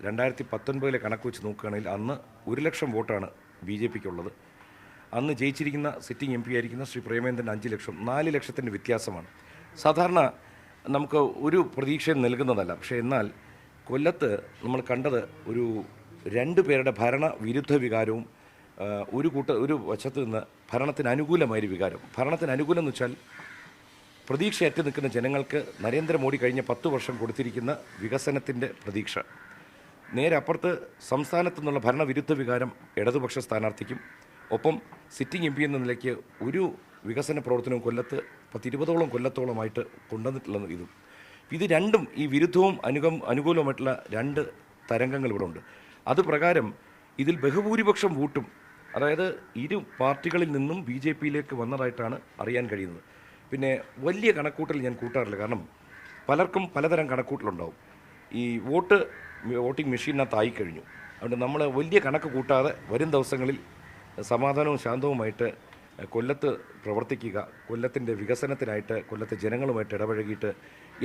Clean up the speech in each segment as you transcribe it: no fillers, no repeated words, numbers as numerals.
2019 കണക്ക് വെച്ച് നോക്കുകയാണെങ്കിൽ അന്ന് 1,00,000 വോട്ടാണ് ബി.ജെ.പിക്കുള്ളത്. അന്ന് ജയിച്ചിരിക്കുന്ന സിറ്റിംഗ് എം പി ആയിരിക്കുന്ന ശ്രീ പ്രേമേന്ദ്രൻ 5 ലക്ഷം, 4 ലക്ഷത്തിൻ്റെ വ്യത്യാസമാണ്. സാധാരണ നമുക്ക് ഒരു പ്രതീക്ഷയും നൽകുന്നതല്ല. പക്ഷേ എന്നാൽ കൊല്ലത്ത് നമ്മൾ കണ്ടത് ഒരു 2 പേരുടെ ഭരണവിരുദ്ധ വികാരവും ഒരു വശത്ത് നിന്ന് ഭരണത്തിന് അനുകൂലമായൊരു വികാരം. ഭരണത്തിന് അനുകൂലം എന്ന് വെച്ചാൽ പ്രതീക്ഷയറ്റ് നിൽക്കുന്ന ജനങ്ങൾക്ക് നരേന്ദ്രമോദി കഴിഞ്ഞ 10 വർഷം കൊടുത്തിരിക്കുന്ന വികസനത്തിൻ്റെ പ്രതീക്ഷ. നേരെ അപ്പുറത്ത് സംസ്ഥാനത്തു നിന്നുള്ള ഭരണവിരുദ്ധ വികാരം ഇടതുപക്ഷ സ്ഥാനാർത്ഥിക്കും ഒപ്പം സിറ്റിംഗ് എം പി എന്ന നിലയ്ക്ക് ഒരു വികസന പ്രവർത്തനവും കൊല്ലത്ത് 10-20ഓളം കൊല്ലത്തോളമായിട്ട് കൊണ്ടുവന്നിട്ടുള്ള ഇത് രണ്ടും ഈ വിരുദ്ധവും അനുകൂലവുമായിട്ടുള്ള 2 തരംഗങ്ങൾ ഇവിടെ ഉണ്ട്. അത് പ്രകാരം ഇതിൽ ബഹുഭൂരിപക്ഷം വോട്ടും അതായത് ഇരു പാർട്ടികളിൽ നിന്നും ബി.ജെ.പിയിലേക്ക് വന്നതായിട്ടാണ് അറിയാൻ കഴിയുന്നത്. പിന്നെ വലിയ കണക്കൂട്ടൽ ഞാൻ കൂട്ടാറില്ല, കാരണം പലർക്കും പലതരം കണക്കൂട്ടലുണ്ടാവും. ഈ വോട്ടിംഗ് മെഷീനകത്തായി കഴിഞ്ഞു. അതുകൊണ്ട് നമ്മൾ വലിയ കണക്ക് കൂട്ടാതെ വരും ദിവസങ്ങളിൽ സമാധാനവും ശാന്തവുമായിട്ട് കൊല്ലത്ത് പ്രവർത്തിക്കുക, കൊല്ലത്തിൻ്റെ വികസനത്തിനായിട്ട് കൊല്ലത്തെ ജനങ്ങളുമായിട്ട് ഇടപഴകിയിട്ട്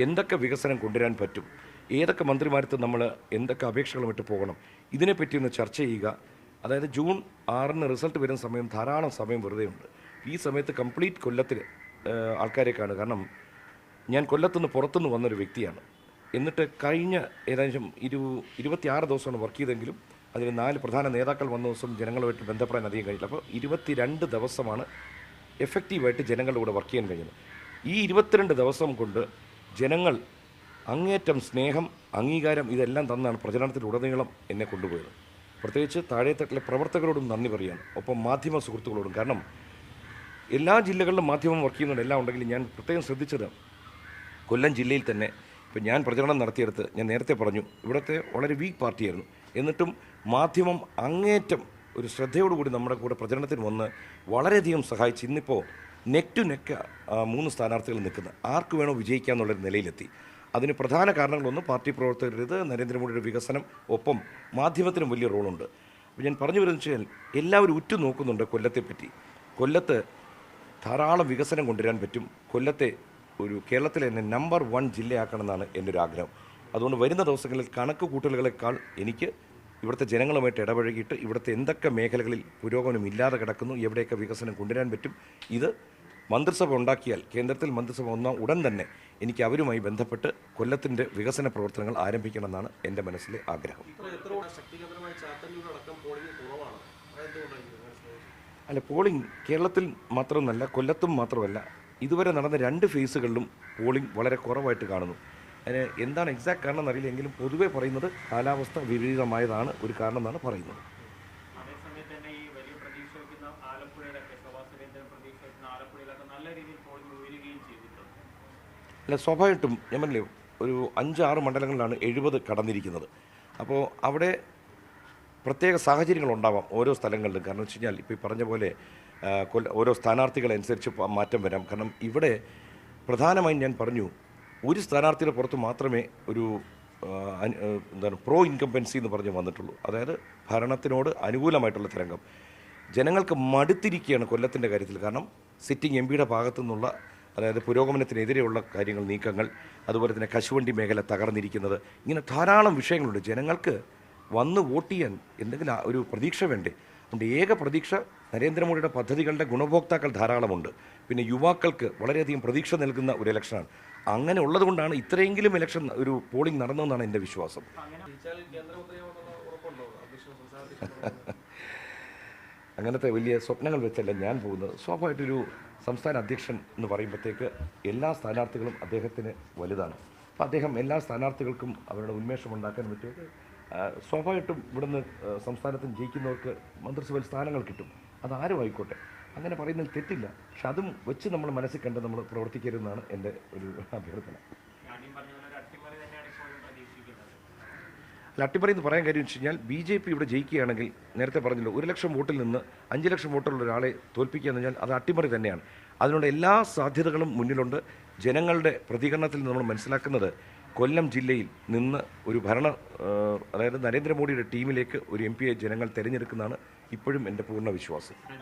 എന്തൊക്കെ വികസനം കൊണ്ടുവരാൻ പറ്റും, ഏതൊക്കെ മന്ത്രിമാരത്ത് നമ്മൾ എന്തൊക്കെ അപേക്ഷകളുമായിട്ട് പോകണം, ഇതിനെപ്പറ്റി ഒന്ന് ചർച്ച ചെയ്യുക. അതായത് ജൂൺ 6 റിസൾട്ട് വരുന്ന സമയം ധാരാളം സമയം വെറുതെ ഉണ്ട്. ഈ സമയത്ത് കംപ്ലീറ്റ് കൊല്ലത്തിൽ ആൾക്കാരെ കാണുക. കാരണം ഞാൻ കൊല്ലത്തുനിന്ന് പുറത്തുനിന്ന് വന്നൊരു വ്യക്തിയാണ്. എന്നിട്ട് കഴിഞ്ഞ ഏകദേശം 26 ദിവസമാണ് വർക്ക് ചെയ്തെങ്കിലും അതിൽ 4 പ്രധാന നേതാക്കൾ വന്ന ദിവസം ജനങ്ങളുമായിട്ട് ബന്ധപ്പെടാൻ അധികം കഴിഞ്ഞില്ല. അപ്പോൾ 22 ദിവസമാണ് എഫക്റ്റീവായിട്ട് ജനങ്ങളുടെ കൂടെ വർക്ക് ചെയ്യാൻ കഴിഞ്ഞത്. ഈ 22 ദിവസം കൊണ്ട് ജനങ്ങൾ അങ്ങേറ്റം സ്നേഹം, അംഗീകാരം ഇതെല്ലാം തന്നാണ് പ്രചരണത്തിലുടനീളം എന്നെ കൊണ്ടുപോയത്. പ്രത്യേകിച്ച് താഴെത്തട്ടിലെ പ്രവർത്തകരോടും നന്ദി പറയുകയാണ്, ഒപ്പം മാധ്യമ സുഹൃത്തുക്കളോടും. കാരണം എല്ലാ ജില്ലകളിലും മാധ്യമം വർക്ക് ചെയ്യുന്നുണ്ട്, എല്ലാം ഉണ്ടെങ്കിലും ഞാൻ പ്രത്യേകം ശ്രദ്ധിച്ചത് കൊല്ലം ജില്ലയിൽ തന്നെ ഇപ്പം ഞാൻ പ്രചരണം നടത്തിയെടുത്ത് ഞാൻ നേരത്തെ പറഞ്ഞു ഇവിടുത്തെ വളരെ വീക്ക് പാർട്ടിയായിരുന്നു. എന്നിട്ടും മാധ്യമം അങ്ങേറ്റം ഒരു ശ്രദ്ധയോടുകൂടി നമ്മുടെ കൂടെ പ്രചരണത്തിന് വന്ന് വളരെയധികം സഹായിച്ച് ഇന്നിപ്പോൾ നെക്ക് ടു നെക്ക് 3 സ്ഥാനാർത്ഥികൾ നിൽക്കുന്നത് ആർക്ക് വേണോ വിജയിക്കാമെന്നുള്ളൊരു നിലയിലെത്തി. അതിന് പ്രധാന കാരണങ്ങളൊന്ന് പാർട്ടി പ്രവർത്തകരുത്, നരേന്ദ്രമോദിയുടെ വികസനം, ഒപ്പം മാധ്യമത്തിനും വലിയ റോളുണ്ട്. അപ്പോൾ ഞാൻ പറഞ്ഞു വരുന്നത് വെച്ചാൽ എല്ലാവരും ഉറ്റുനോക്കുന്നുണ്ട് കൊല്ലത്തെപ്പറ്റി. കൊല്ലത്ത് ധാരാളം വികസനം കൊണ്ടുവരാൻ പറ്റും. കൊല്ലത്തെ ഒരു കേരളത്തിലെ തന്നെ നമ്പർ 1 ജില്ലയാക്കണമെന്നാണ് എൻ്റെ ഒരു ആഗ്രഹം. അതുകൊണ്ട് വരുന്ന ദിവസങ്ങളിൽ കണക്ക് കൂട്ടലുകളെക്കാൾ എനിക്ക് ഇവിടുത്തെ ജനങ്ങളുമായിട്ട് ഇടപഴകിയിട്ട് ഇവിടുത്തെ എന്തൊക്കെ മേഖലകളിൽ പുരോഗമനം ഇല്ലാതെ കിടക്കുന്നു, എവിടെയൊക്കെ വികസനം കൊണ്ടുവരാൻ പറ്റും, ഇത് മന്ത്രിസഭ ഉണ്ടാക്കിയാൽ കേന്ദ്രത്തിൽ മന്ത്രിസഭ വന്നാൽ ഉടൻ തന്നെ എനിക്ക് അവരുമായി ബന്ധപ്പെട്ട് കൊല്ലത്തിൻ്റെ വികസന പ്രവർത്തനങ്ങൾ ആരംഭിക്കണമെന്നാണ് എൻ്റെ മനസ്സിലെ ആഗ്രഹം. അല്ല, പോളിംഗ് കേരളത്തിൽ മാത്രമല്ല കൊല്ലത്തും മാത്രമല്ല, ഇതുവരെ നടന്ന 2 ഫേസുകളിലും പോളിംഗ് വളരെ കുറവായിട്ട് കാണുന്നു. അതിന് എന്താണ് എക്സാക്ട് കാരണം എന്നറിയില്ല, എങ്കിലും പൊതുവെ പറയുന്നത് കാലാവസ്ഥ വിപരീതമായതാണ് ഒരു കാരണം എന്നാണ് പറയുന്നത്. അല്ല, സ്വാഭാവികമായിട്ടും ഞാൻ പറഞ്ഞില്ലേ ഒരു 5-6 മണ്ഡലങ്ങളിലാണ് 70 കടന്നിരിക്കുന്നത്. അപ്പോൾ അവിടെ പ്രത്യേക സാഹചര്യങ്ങളുണ്ടാവാം ഓരോ സ്ഥലങ്ങളിലും. കാരണം വെച്ച് കഴിഞ്ഞാൽ ഇപ്പോൾ ഈ പറഞ്ഞ പോലെ ഓരോ സ്ഥാനാർത്ഥികളനുസരിച്ച് മാറ്റം വരാം. കാരണം ഇവിടെ പ്രധാനമായും ഞാൻ പറഞ്ഞു ഒരു സ്ഥാനാർത്ഥിയുടെ പുറത്ത് മാത്രമേ ഒരു എന്താണ് പ്രോ ഇൻകംബൻസി എന്ന് പറഞ്ഞ് വന്നിട്ടുള്ളൂ. അതായത് ഭരണത്തിനോട് അനുകൂലമായിട്ടുള്ള തരംഗം. ജനങ്ങൾക്ക് മടുത്തിരിക്കുകയാണ് കൊല്ലത്തിൻ്റെ കാര്യത്തിൽ. കാരണം സിറ്റിംഗ് എം പിയുടെ ഭാഗത്തു നിന്നുള്ള അതായത് പുരോഗമനത്തിനെതിരെയുള്ള കാര്യങ്ങൾ, നീക്കങ്ങൾ, അതുപോലെ തന്നെ കശുവണ്ടി മേഖല തകർന്നിരിക്കുന്നത്, ഇങ്ങനെ ധാരാളം വിഷയങ്ങളുണ്ട്. ജനങ്ങൾക്ക് വന്ന് വോട്ട് ചെയ്യാൻ എന്തെങ്കിലും ഒരു പ്രതീക്ഷ വേണ്ടേ? അതുകൊണ്ട് ഏക പ്രതീക്ഷ നരേന്ദ്രമോദിയുടെ പദ്ധതികളുടെ ഗുണഭോക്താക്കൾ ധാരാളമുണ്ട്. പിന്നെ യുവാക്കൾക്ക് വളരെയധികം പ്രതീക്ഷ നൽകുന്ന ഒരു ഇലക്ഷനാണ്. അങ്ങനെ ഉള്ളതുകൊണ്ടാണ് ഇത്രയെങ്കിലും ഇലക്ഷൻ ഒരു പോളിംഗ് നടന്നതെന്നാണ് എൻ്റെ വിശ്വാസം. അങ്ങനത്തെ വലിയ സ്വപ്നങ്ങൾ വെച്ചല്ല ഞാൻ പോകുന്നത്. സ്വാഭാവികമായിട്ടൊരു സംസ്ഥാന അധ്യക്ഷൻ എന്ന് പറയുമ്പോഴത്തേക്ക് എല്ലാ സ്ഥാനാർത്ഥികളും അദ്ദേഹത്തിന് വലുതാണ്. അപ്പോൾ അദ്ദേഹം എല്ലാ സ്ഥാനാർത്ഥികൾക്കും അവരുടെ ഉന്മേഷം ഉണ്ടാക്കാൻ പറ്റും. സ്വാഭാവികമായിട്ടും ഇവിടുന്ന് സംസ്ഥാനത്തിന് ജയിക്കുന്നവർക്ക് മന്ത്രിസഭയിൽ സ്ഥാനങ്ങൾ കിട്ടും. അതാരും ആയിക്കോട്ടെ, അങ്ങനെ പറയുന്നതിൽ തെറ്റില്ല. പക്ഷെ അതും വെച്ച് നമ്മൾ മനസ്സിൽ കണ്ട് നമ്മൾ പ്രവർത്തിക്കരുതെന്നാണ് എൻ്റെ ഒരു അഭ്യർത്ഥന. അല്ല, അട്ടിമറി എന്ന് പറയാൻ കാര്യം വെച്ച് കഴിഞ്ഞാൽ ബി.ജെ.പി ഇവിടെ ജയിക്കുകയാണെങ്കിൽ നേരത്തെ പറഞ്ഞല്ലോ 1,00,000 വോട്ടിൽ നിന്ന് 5 ലക്ഷം വോട്ടുള്ള ഒരാളെ തോൽപ്പിക്കുക എന്ന് പറഞ്ഞാൽ അത് അട്ടിമറി തന്നെയാണ്. അതിനുള്ള എല്ലാ സാധ്യതകളും മുന്നിലുണ്ട്. ജനങ്ങളുടെ പ്രതികരണത്തിൽ നമ്മൾ മനസ്സിലാക്കുന്നത് കൊല്ലം ജില്ലയിൽ നിന്ന് ഒരു അതായത് നരേന്ദ്രമോദിയുടെ ടീമിലേക്ക് ഒരു എം പിയെ ജനങ്ങൾ തിരഞ്ഞെടുക്കുന്നതാണ് ഇപ്പോഴും എൻ്റെ പൂർണ്ണ വിശ്വാസം.